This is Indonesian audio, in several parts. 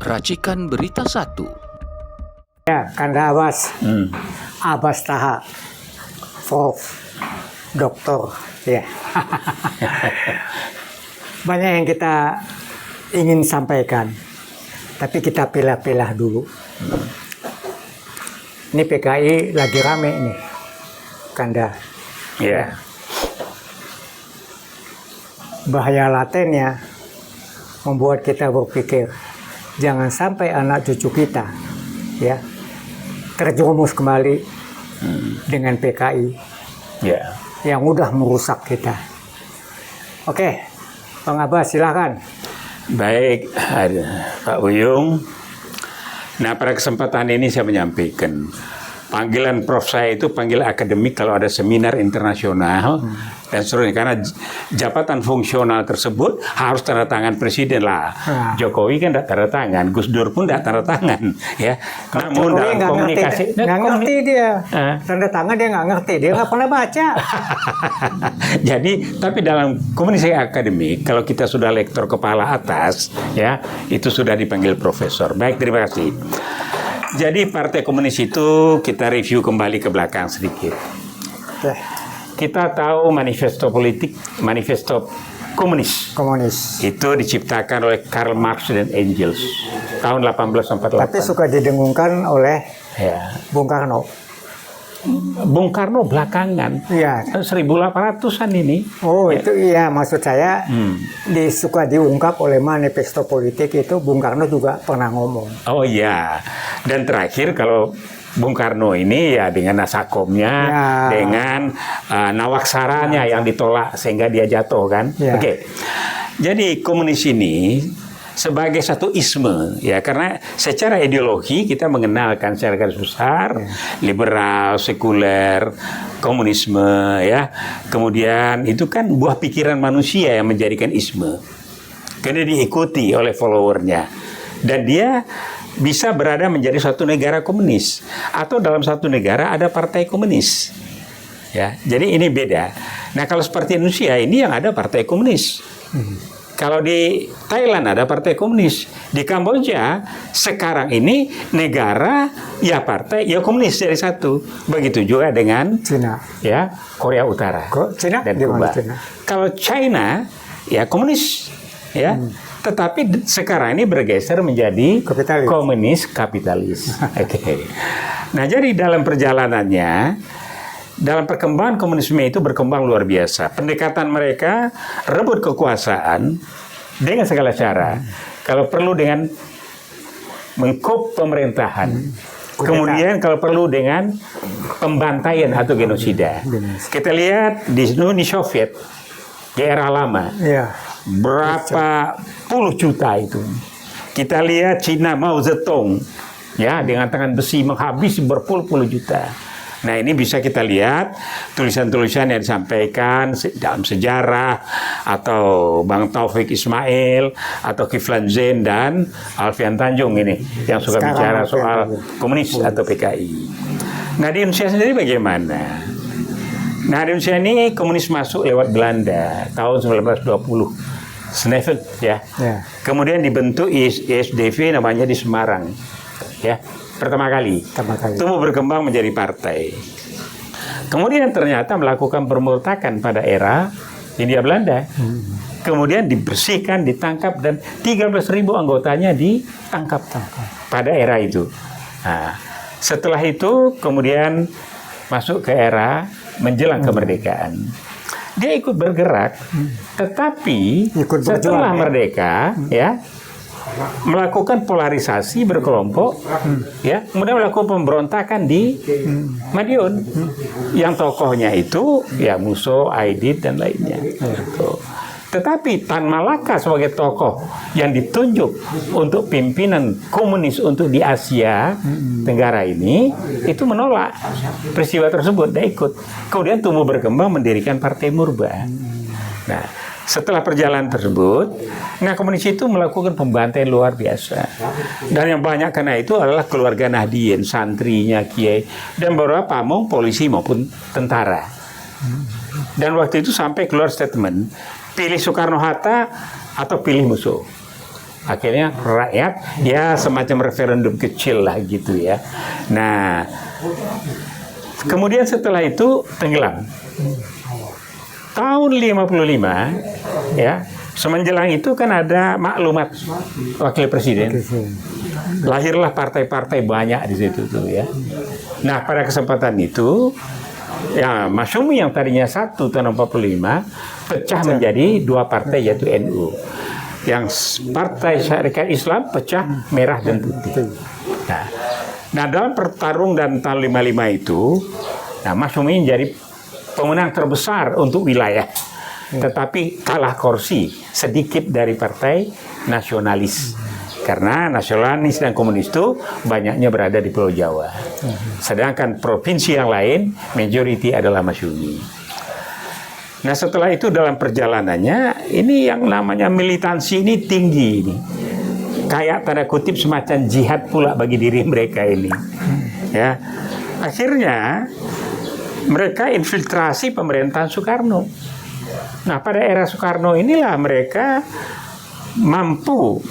Racikan Berita 1. Ya, Kanda Abbas, Abbas Taha, Prof, Doktor, ya. Banyak yang kita ingin sampaikan, tapi kita pilah-pilah dulu. Ini PKI lagi rame nih, Kanda. Ya. Bahaya latennya membuat kita berpikir, jangan sampai anak cucu kita ya terjerumus kembali dengan PKI yang udah merusak kita. Oke, Bang Abbas silakan. Baik, Pak Buyung. Nah, pada kesempatan ini saya menyampaikan panggilan Prof saya itu panggil akademik kalau ada seminar internasional dan seterusnya, karena jabatan fungsional tersebut harus tanda tangan presiden lah. Jokowi kan tidak tanda tangan, Gus Dur pun tidak tanda tangan, ya. Namun dalam komunikasi nggak ngerti dia tanda tangan, dia nggak ngerti, dia nggak pernah baca. Jadi, tapi dalam komunikasi akademik, kalau kita sudah lektor kepala atas, ya itu sudah dipanggil profesor. Baik, terima kasih. Jadi Partai Komunis itu kita review kembali ke belakang sedikit. Kita tahu manifesto politik, manifesto komunis. Itu diciptakan oleh Karl Marx dan Engels tahun 1848. Tapi suka didengungkan oleh Bung Karno. Bung Karno belakangan, 1800-an ini. Oh, itu iya, maksud saya suka diungkap oleh manifesto politik itu. Bung Karno juga pernah ngomong. Oh iya, dan terakhir kalau Bung Karno ini ya dengan nasakomnya, dengan nawaksaranya yang ditolak sehingga dia jatuh kan. Oke. Jadi komunis ini sebagai satu isme, ya, karena secara ideologi kita mengenalkan secara garis besar liberal, sekuler, komunisme, ya. Kemudian itu kan buah pikiran manusia yang menjadikan isme. Karena diikuti oleh followernya, dan dia bisa berada menjadi suatu negara komunis atau dalam satu negara ada partai komunis. Ya, jadi ini beda. Nah, kalau seperti Indonesia ini yang ada partai komunis. Kalau di Thailand ada partai komunis, di Kamboja sekarang ini negara ya partai ya komunis dari satu. Begitu juga dengan Cina, ya Korea Utara, Cina dan Kuba. Kalau China ya komunis, ya. Tetapi sekarang ini bergeser menjadi komunis kapitalis. Oke. Nah, jadi dalam perjalanannya, dalam perkembangan komunisme itu berkembang luar biasa. Pendekatan mereka rebut kekuasaan dengan segala cara. Kalau perlu dengan mengkop pemerintahan. Kemudian kalau perlu dengan pembantaian atau genosida. Kita lihat di Uni Soviet, di era lama. Berapa puluh juta itu. Kita lihat Cina Mao Zedong, ya, dengan tangan besi menghabisi berpuluh-puluh juta. Nah, ini bisa kita lihat tulisan-tulisan yang disampaikan dalam sejarah, atau Bang Taufik Ismail, atau Kiflan Zain dan Alfian Tanjung ini yang suka bicara soal komunis atau PKI. Nah, di Indonesia sendiri bagaimana? Nah, di Indonesia ini komunis masuk lewat Belanda tahun 1920. Snevel, ya. Kemudian dibentuk ISDV namanya di Semarang, ya. Pertama kali. Tumbuh berkembang menjadi partai. Kemudian ternyata melakukan pemberontakan pada era Hindia Belanda. Kemudian dibersihkan, ditangkap, dan 13.000 anggotanya ditangkap pada era itu. Nah, setelah itu kemudian masuk ke era menjelang kemerdekaan. Dia ikut bergerak, tetapi setelah merdeka, ya, melakukan polarisasi berkelompok, ya, kemudian melakukan pemberontakan di Madiun, yang tokohnya itu ya Musso, Aidit dan lainnya. Tetapi Tan Malaka sebagai tokoh yang ditunjuk untuk pimpinan komunis untuk di Asia Tenggara ini, itu menolak peristiwa tersebut, dia ikut. Kemudian tumbuh berkembang mendirikan Partai Murba. Nah, setelah perjalanan tersebut, nah komunis itu melakukan pembantaian luar biasa. Dan yang banyak karena itu adalah keluarga Nahdien, santrinya, kiai, dan beberapa pamong, polisi maupun tentara. Dan waktu itu sampai keluar statement, pilih Soekarno-Hatta atau pilih Musso. Akhirnya rakyat ya semacam referendum kecil lah gitu ya. Nah, kemudian setelah itu tenggelam. Tahun 55 ya, semenjelang itu kan ada maklumat wakil presiden. Lahirlah partai-partai banyak di situ tuh ya. Nah, pada kesempatan itu ya Masyumi yang tadinya satu tahun 45 pecah menjadi dua partai yaitu NU. Yang Partai Syarikat Islam pecah merah dan putih. Nah, dalam pertarung dan tahun 55 itu, nah Masyumi menjadi pemenang terbesar untuk wilayah. Tetapi kalah kursi sedikit dari partai nasionalis. Karena nasionalis dan komunis itu banyaknya berada di Pulau Jawa. Sedangkan provinsi yang lain, majority adalah Masyumi. Nah, setelah itu dalam perjalanannya, ini yang namanya militansi ini tinggi ini. Kayak tanda kutip semacam jihad pula bagi diri mereka ini. Ya. Akhirnya mereka infiltrasi pemerintahan Soekarno. Nah, pada era Soekarno inilah mereka mampu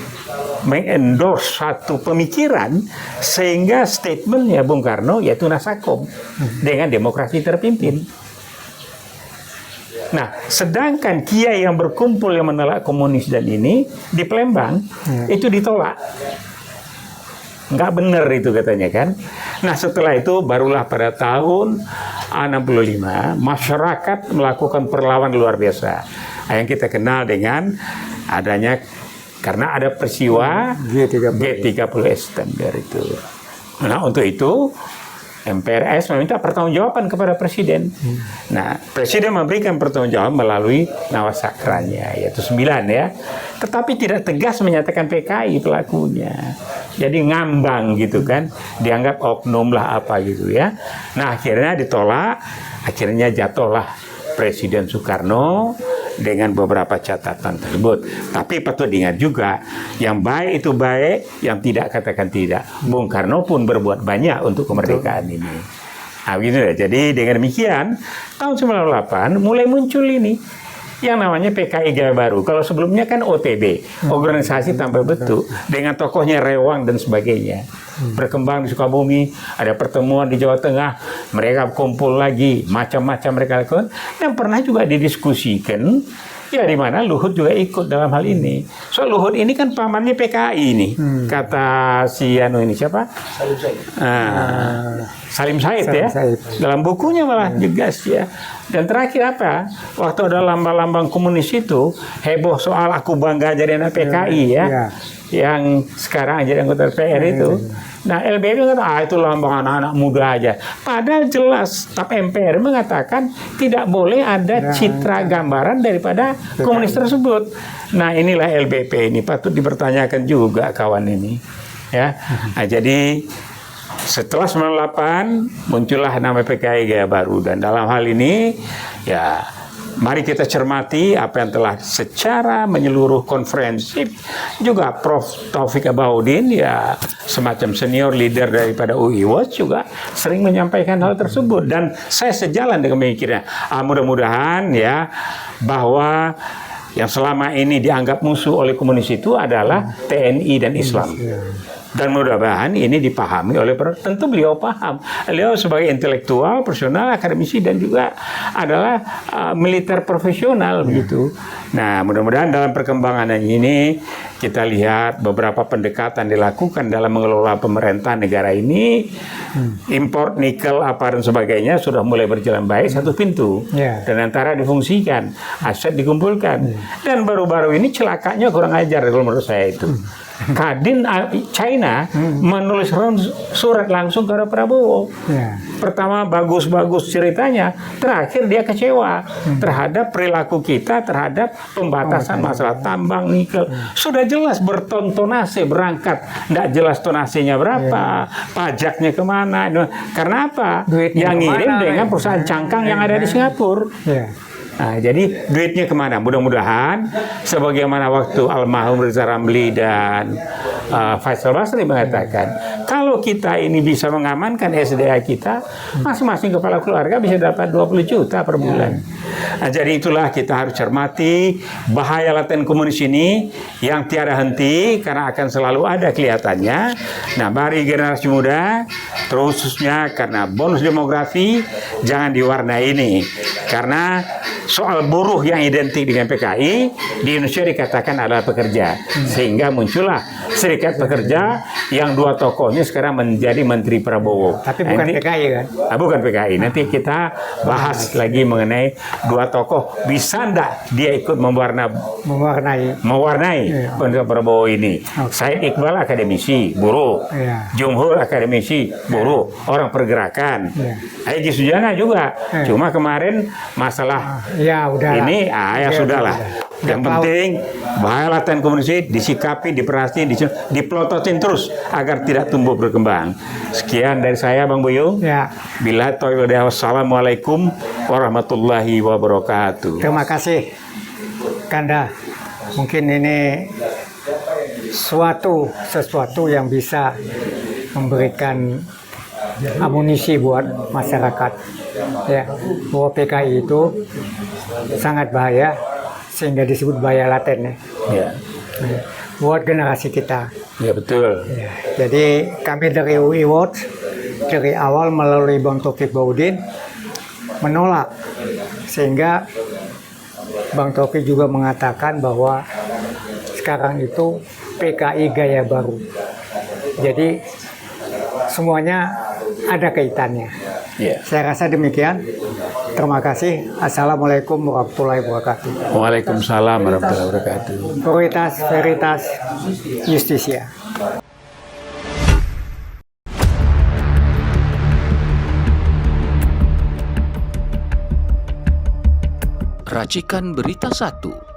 mengendorse satu pemikiran sehingga statementnya Bung Karno yaitu Nasakom dengan demokrasi terpimpin. Nah, sedangkan kiai yang berkumpul yang menolak komunis dan ini di Palembang itu ditolak. Nggak benar itu katanya kan. Nah, setelah itu barulah pada tahun 65 masyarakat melakukan perlawanan luar biasa. Yang kita kenal dengan adanya karena ada peristiwa G30 September itu. Nah, untuk itu MPRS meminta pertanggungjawaban kepada Presiden. Nah, Presiden memberikan pertanggungjawaban melalui nawasakranya, yaitu 9 ya. Tetapi tidak tegas menyatakan PKI pelakunya. Jadi ngambang gitu kan, dianggap oknum lah apa gitu ya. Nah, akhirnya ditolak, akhirnya jatuhlah Presiden Soekarno dengan beberapa catatan tersebut. Tapi patut diingat juga, yang baik itu baik, yang tidak katakan tidak. Bung Karno pun berbuat banyak untuk kemerdekaan ini. Nah, begitu ya. Jadi dengan demikian, tahun 98 mulai muncul ini yang namanya PKI Gaya Baru. Kalau sebelumnya kan OTB, organisasi tanpa bentuk, dengan tokohnya Rewang dan sebagainya. Berkembang di Sukabumi, ada pertemuan di Jawa Tengah, mereka kumpul lagi, macam-macam mereka lakukan, yang pernah juga didiskusikan, ya di mana Luhut juga ikut dalam hal ini. So Luhut ini kan pamannya PKI ini, kata si ini siapa? Salim Said ya, dalam bukunya malah jelas ya. Dan terakhir apa? Waktu ada lambang-lambang komunis itu heboh soal aku bangga jadi anak PKI ya. Yang sekarang jadi anggota DPR itu. Nah, LBM mengatakan, itu lambang anak-anak muda aja. Padahal jelas, tapi MPR mengatakan tidak boleh ada citra gambaran daripada komunis tersebut. Nah, inilah LBP ini patut dipertanyakan juga kawan ini. Ya, nah, jadi setelah 98 muncullah nama PKI Gaya Baru, dan dalam hal ini ya mari kita cermati apa yang telah secara menyeluruh konferensif juga Prof. Taufik Abaudin ya semacam senior leader daripada UI Watch juga sering menyampaikan hal tersebut, dan saya sejalan dengan pemikirannya. Mudah-mudahan ya bahwa yang selama ini dianggap musuh oleh komunis itu adalah TNI dan Islam. Dan mudah-mudahan ini dipahami oleh, tentu beliau paham. Beliau sebagai intelektual, profesional, akademisi, dan juga adalah militer profesional begitu. Nah, mudah-mudahan dalam perkembangan ini kita lihat beberapa pendekatan dilakukan dalam mengelola pemerintahan negara ini. Import nikel apa dan sebagainya sudah mulai berjalan baik, satu pintu. Dan antara difungsikan, aset dikumpulkan. Dan baru-baru ini celakanya kurang ajar kalau menurut saya itu. Kadin China menulis surat langsung kepada Prabowo. Pertama bagus-bagus ceritanya, terakhir dia kecewa terhadap perilaku kita terhadap pembatasan masalah tambang nikel. Sudah jelas bertontonase berangkat, tidak jelas tonasinya berapa, pajaknya kemana. Karena apa? Duitnya yang ngirim dengan perusahaan cangkang yang ada di Singapura. Nah, jadi duitnya kemana? Mudah-mudahan sebagaimana waktu almarhum Reza Ramli dan Faisal Basri mengatakan, kalau kalau kita ini bisa mengamankan SDA kita, masing-masing kepala keluarga bisa dapat 20 juta per bulan. Nah, jadi itulah kita harus cermati bahaya laten komunis ini yang tiada henti karena akan selalu ada kelihatannya. Nah, bagi generasi muda, terkhususnya karena bonus demografi, jangan diwarnai ini. Karena soal buruh yang identik dengan PKI di Indonesia dikatakan adalah pekerja, sehingga muncullah serikat pekerja yang dua tokohnya sekarang menjadi Menteri Prabowo. Tapi bukan PKI kan? Bukan PKI. Nanti kita bahas lagi mengenai dua tokoh. Bisa enggak dia ikut mewarnai Menteri Prabowo ini? Said Iqbal akademisi buruh, Jumhur akademisi buruh, orang pergerakan. Haji Sujana juga. Cuma kemarin masalah ini, ya sudahlah. Yang penting bahaya laten komunis disikapi, diperhatiin, dipelototin terus agar tidak tumbuh berkembang. Sekian dari saya, Bang Buyung. Bila taufiq, wassalamualaikum warahmatullahi wabarakatuh. Terima kasih, Kanda. Mungkin ini sesuatu yang bisa memberikan amunisi buat masyarakat. Ya, bahwa PKI itu sangat bahaya, sehingga disebut bahaya laten ya. Buat generasi kita. Ya, betul. Ya, jadi kami dari UI Watch dari awal melalui Bang Taufik Baudin menolak, sehingga Bang Taufik juga mengatakan bahwa sekarang itu PKI gaya baru. Jadi semuanya ada kaitannya. Saya rasa demikian. Terima kasih. Assalamualaikum warahmatullahi wabarakatuh. Waalaikumsalam warahmatullahi wabarakatuh. Veritas, Veritas, Justisia. Racikan Berita 1.